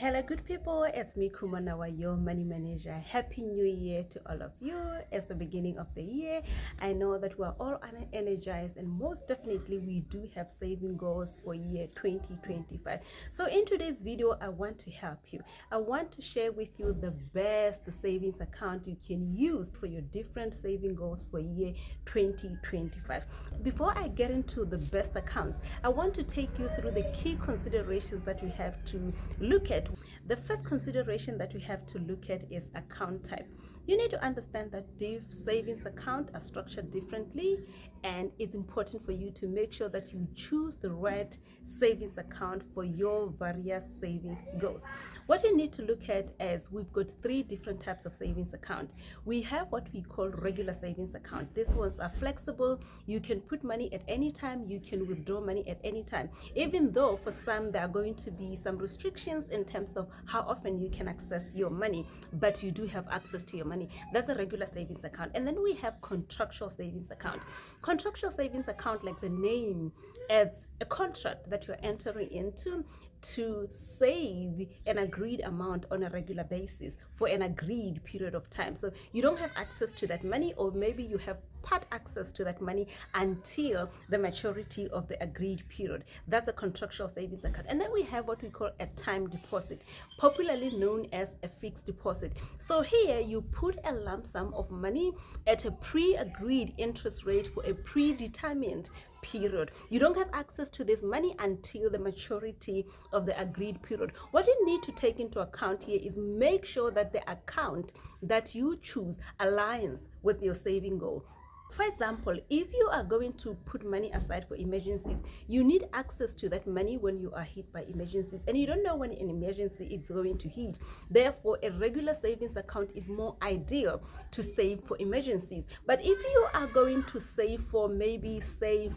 Hello good people, it's me Kumanawa, your money manager. Happy new year to all of you. It's the beginning of the year. I know that we're all energized, and most definitely we do have saving goals for year 2025. So in today's video, I want to help you. I want to share with you the best savings account you can use for your different saving goals for year 2025. Before I get into the best accounts, I want to take you through the key considerations that we have to look at. The first consideration that we have to look at is account type. You need to understand that savings accounts are structured differently, and it's important for you to make sure that you choose the right savings account for your various saving goals. What you need to look at is we've got three different types of savings account. We have what we call regular savings account. These ones are flexible. You can put money at any time. You can withdraw money at any time. Even though for some there are going to be some restrictions in terms of how often you can access your money, but you do have access to your money. That's a regular savings account. And then we have contractual savings account. Contractual savings account, like the name, adds a contract that you're entering into to save an agreed amount on a regular basis for an agreed period of time. So you don't have access to that money, or maybe you have part access to that money until the maturity of the agreed period. That's a contractual savings account. And then we have what we call a time deposit, popularly known as a fixed deposit. So here you put a lump sum of money at a pre-agreed interest rate for a predetermined period. You don't have access to this money until the maturity of the agreed period. What you need to take into account here is make sure that the account that you choose aligns with your saving goal. For example, if you are going to put money aside for emergencies, you need access to that money when you are hit by emergencies, and you don't know when an emergency is going to hit. Therefore, a regular savings account is more ideal to save for emergencies. But if you are going to save for maybe, say,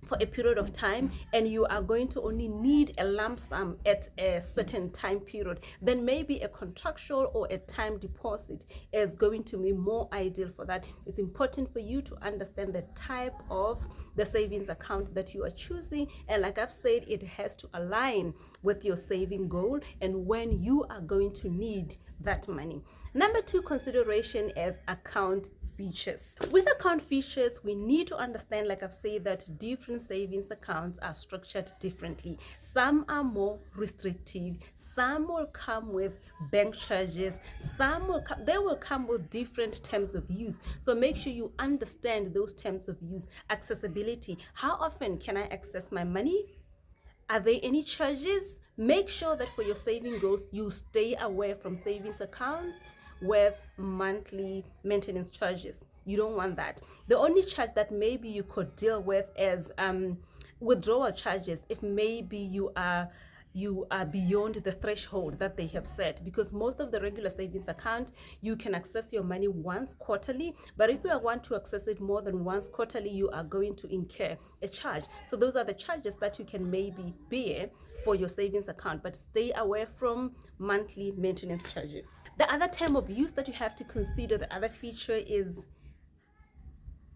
for a period of time, and you are going to only need a lump sum at a certain time period, then maybe a contractual or a time deposit is going to be more ideal for that. It's important for you to understand the type of the savings account that you are choosing, and like I've said, it has to align with your saving goal and when you are going to need that money. Number two consideration is account features. With account features, we need to understand, like I've said, that different savings accounts are structured differently. Some are more restrictive, some will come with bank charges, some will come with different terms of use. So make sure you understand those terms of use. Accessibility: how often can I access my money? Are there any charges? Make sure that for your saving goals, you stay away from savings accounts with monthly maintenance charges. You don't want that. The only charge that maybe you could deal with is withdrawal charges, if maybe you are beyond the threshold that they have set, because most of the regular savings account, you can access your money once quarterly, but if you want to access it more than once quarterly, you are going to incur a charge. So those are the charges that you can maybe bear for your savings account, but stay away from monthly maintenance charges. The other term of use that you have to consider, the other feature, is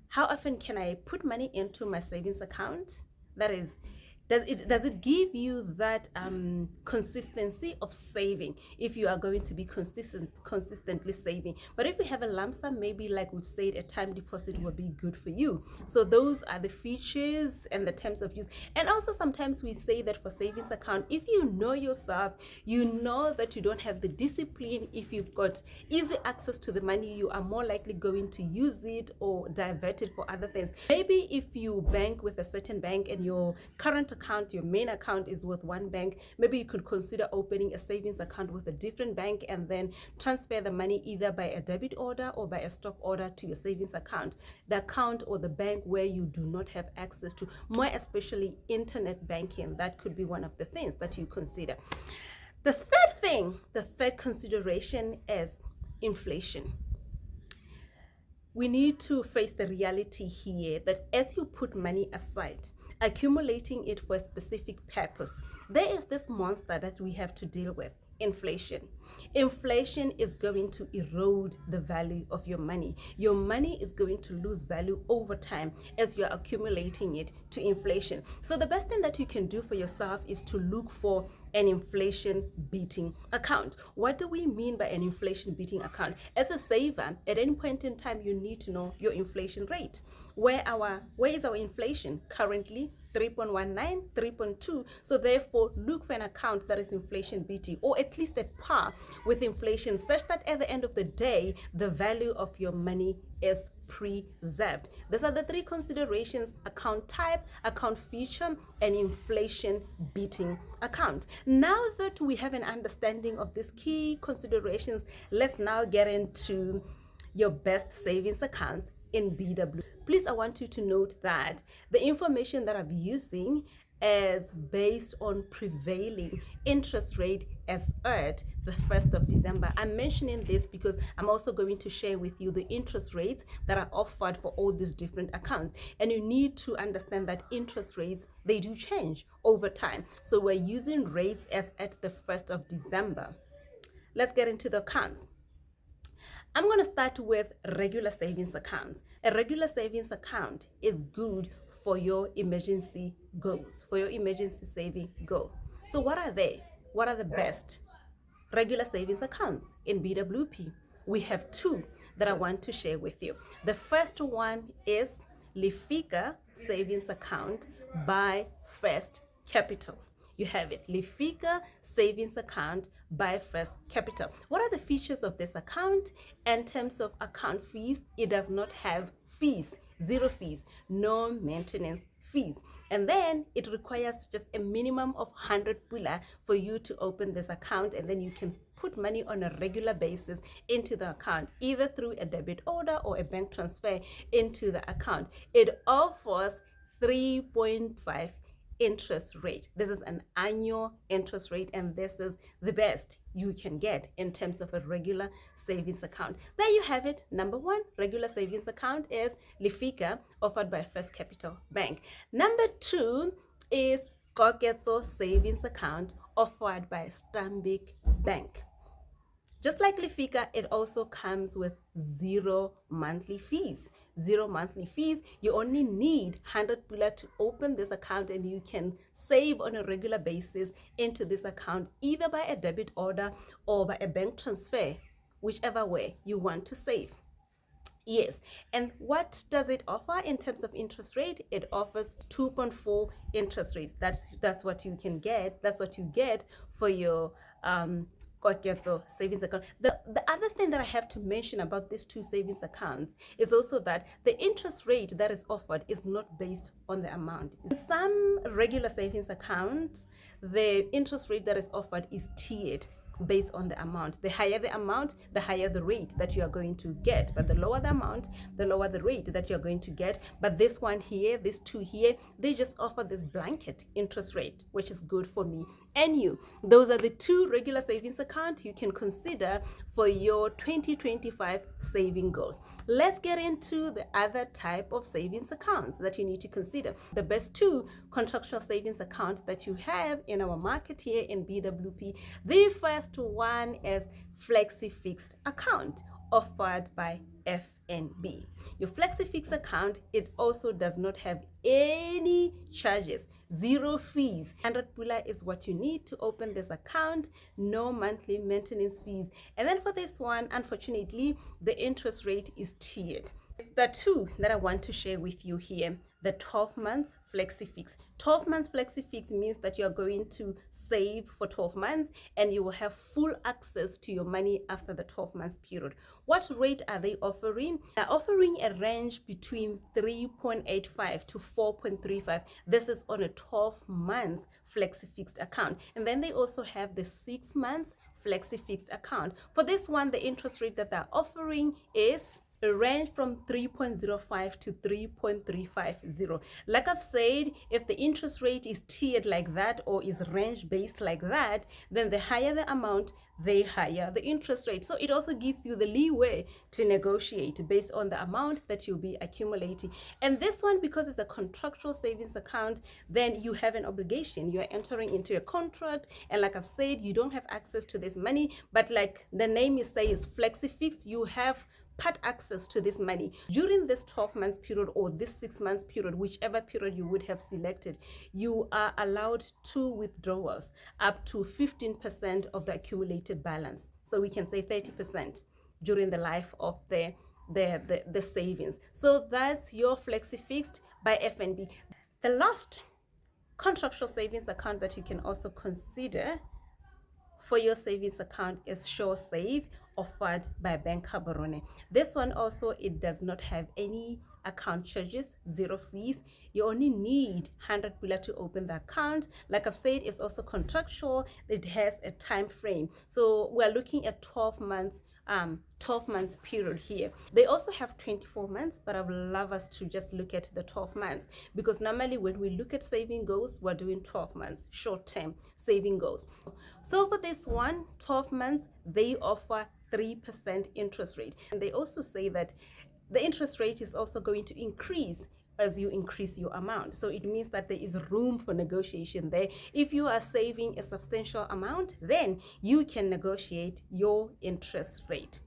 how often can I put money into my savings account? That is, does it give you that consistency of saving, if you are going to be consistently saving? But if you have a lump sum, maybe like we've said, a time deposit will be good for you. So those are the features and the terms of use. And also sometimes we say that for savings account, if you know yourself, you know that you don't have the discipline, if you've got easy access to the money, you are more likely going to use it or divert it for other things. Maybe if you bank with a certain bank and your current account, your main account is with one bank, maybe you could consider opening a savings account with a different bank and then transfer the money either by a debit order or by a stop order to your savings account, the account or the bank where you do not have access to, more especially internet banking. That could be one of the things that you consider. The third consideration is inflation. We need to face the reality here that as you put money aside, accumulating it for a specific purpose, there is this monster that we have to deal with. inflation. Inflation is going to erode the value of your money. Your money is going to lose value over time as you're accumulating it to inflation. So the best thing that you can do for yourself is to look for an inflation beating account. What do we mean by an inflation beating account? As a saver, at any point in time, you need to know your inflation rate. Where is our inflation currently? 3.19, 3.2. So therefore, look for an account that is inflation beating, or at least at par with inflation, such that at the end of the day, the value of your money is preserved. These are the three considerations: account type, account feature, and inflation beating account. Now that we have an understanding of these key considerations, let's now get into your best savings account in BW. Please, I want you to note that the information that I'm using is based on prevailing interest rate as at the 1st of December. I'm mentioning this because I'm also going to share with you the interest rates that are offered for all these different accounts. And you need to understand that interest rates, they do change over time. So we're using rates as at the 1st of December. Let's get into the accounts. I'm going to start with regular savings accounts. A regular savings account is good for your emergency goals, for your emergency saving goal. So what are they? What are the best regular savings accounts in BWP? We have two that I want to share with you. The first one is Lifika Savings Account by First Capital. You have it, Lifika Savings Account by First Capital. What are the features of this account? In terms of account fees, it does not have fees, zero fees, no maintenance fees. And then it requires just a minimum of 100 pula for you to open this account, and then you can put money on a regular basis into the account, either through a debit order or a bank transfer into the account. It offers 3.5 interest rate. This is an annual interest rate, and this is the best you can get in terms of a regular savings account. There you have it. Number one, regular savings account is Lifika, offered by First Capital Bank. Number two is Koketso Savings Account, offered by Stanbic Bank. Just like Lifika, it also comes with zero monthly fees. Zero monthly fees. You only need 100 pula to open this account, and you can save on a regular basis into this account, either by a debit order or by a bank transfer, whichever way you want to save. Yes, and what does it offer in terms of interest rate? It offers 2.4 interest rates. That's what you can get. That's what you get for your Koketso savings account. The other thing that I have to mention about these two savings accounts is also that the interest rate that is offered is not based on the amount. In some regular savings accounts, the interest rate that is offered is tiered based on the amount. The higher the amount, the higher the rate that you are going to get. But the lower the amount, the lower the rate that you're going to get. But this one here, these two here, they just offer this blanket interest rate, which is good for me and you. Those are the two regular savings accounts you can consider for your 2025 saving goals. Let's get into the other type of savings accounts that you need to consider. The best two contractual savings accounts that you have in our market here in BWP. The first one is Flexi Fixed Account, offered by FNB. Your Flexi Fixed account, it also does not have any charges, zero fees. 100 pula is what you need to open this account, no monthly maintenance fees. And then for this one, unfortunately, the interest rate is tiered. The two that I want to share with you here, the 12 months Flexi Fix. 12 months Flexi Fix means that you're going to save for 12 months and you will have full access to your money after the 12 months period. What rate are they offering? They're offering a range between 3.85 to 4.35. This is on a 12 months Flexi Fixed account. And then they also have the 6 months Flexi Fixed account. For this one, the interest rate that they're offering is range from 3.05 to 3.350. Like I've said, if the interest rate is tiered like that or is range based like that, then the higher the amount, the higher the interest rate. So it also gives you the leeway to negotiate based on the amount that you'll be accumulating. And this one, because it's a contractual savings account, then you have an obligation. You are entering into a contract, and like I've said, you don't have access to this money, but like the name is saying, is flexi fixed. You have part access to this money during this 12 months period or this 6 months period, whichever period you would have selected. You are allowed 2 withdrawals up to 15% of the accumulated balance, so we can say 30% during the life of the savings. So that's your flexi fixed by FNB. The last contractual savings account that you can also consider for your savings account is Sure Save, offered by Bank Gaborone. This one also, it does not have any account charges, zero fees. You only need 100 pula to open the account. Like I've said, it's also contractual. It has a time frame, so we're looking at 12 months period here. They also have 24 months, but I would love us to just look at the 12 months, because normally when we look at saving goals, we're doing 12 months short-term saving goals. So for this one, 12 months, they offer 3% interest rate, and they also say that the interest rate is also going to increase as you increase your amount. So it means that there is room for negotiation there. If you are saving a substantial amount, then you can negotiate your interest rate.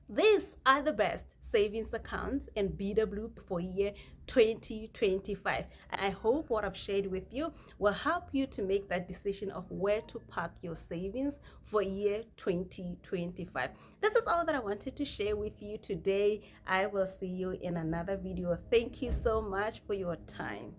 These are the best savings accounts in BW for year 2025. And I hope what I've shared with you will help you to make that decision of where to park your savings for year 2025. This is all that I wanted to share with you today. I will see you in another video. Thank you so much for your time.